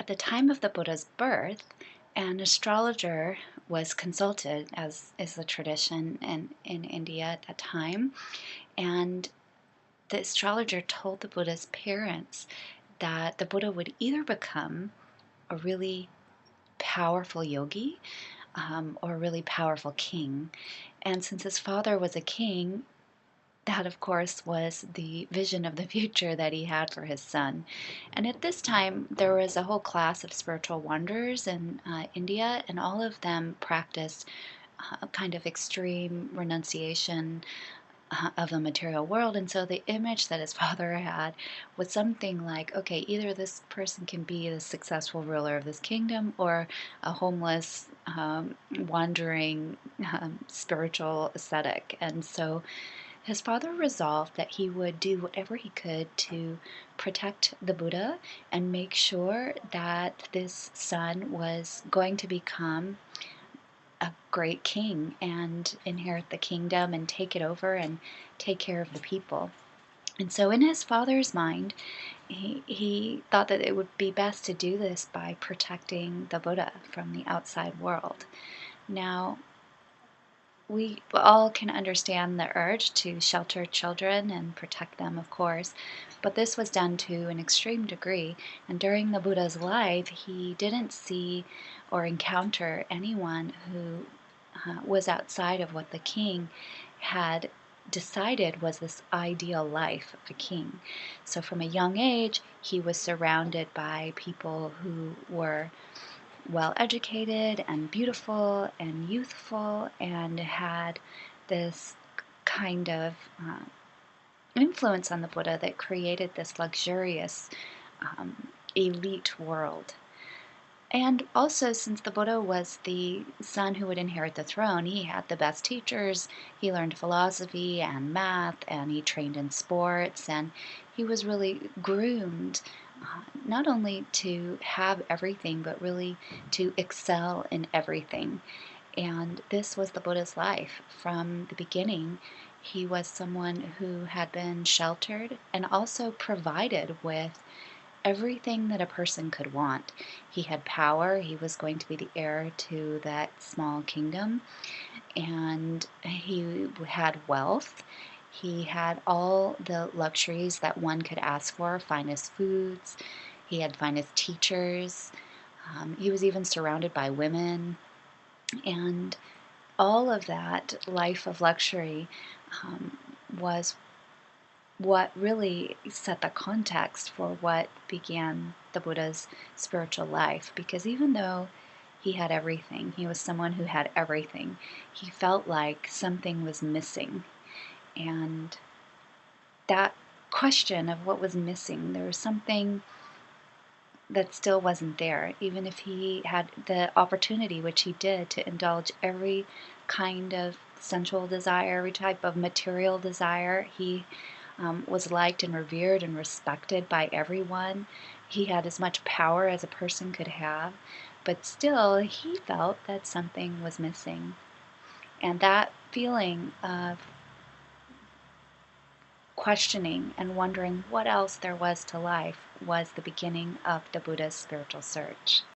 the time of the Buddha's birth, an astrologer was consulted, as is the tradition in India at that time. And the astrologer told the Buddha's parents that the Buddha would either become a really powerful yogi or a really powerful king. And since his father was a king, that, of course, was the vision of the future that he had for his son. And at this time, there was a whole class of spiritual wanderers in India, and all of them practiced a kind of extreme renunciation of the material world. And so the image that his father had was something like, okay, either this person can be the successful ruler of this kingdom or a homeless, wandering spiritual ascetic. And so his father resolved that he would do whatever he could to protect the Buddha and make sure that this son was going to become a great king and inherit the kingdom and take it over and take care of the people. And so, in his father's mind, he thought that it would be best to do this by protecting the Buddha from the outside world. Now, we all can understand the urge to shelter children and protect them, of course, but this was done to an extreme degree. And during the Buddha's life, he didn't see or encounter anyone who was outside of what the king had decided was this ideal life of a king. So from a young age, he was surrounded by people who were well educated and beautiful and youthful and had this kind of influence on the Buddha that created this luxurious elite world. And also, since the Buddha was the son who would inherit the throne, he had the best teachers. He learned philosophy and math, and he trained in sports, and he was really groomed not only to have everything, but really to excel in everything. And this was the Buddha's life from the beginning. He was someone who had been sheltered and also provided with everything that a person could want. He had power, he was going to be the heir to that small kingdom, and he had wealth. He had all the luxuries that one could ask for, finest foods, he had finest teachers, he was even surrounded by women, and all of that life of luxury was what really set the context for what began the Buddha's spiritual life. Because even though he had everything, he was someone who had everything, he felt like something was missing. And that question of what was missing, there was something that still wasn't there, even if he had the opportunity, which he did, to indulge every kind of sensual desire, every type of material desire. He was liked and revered and respected by everyone. He had as much power as a person could have, but still he felt that something was missing. And that feeling of questioning and wondering what else there was to life was the beginning of the Buddha's spiritual search.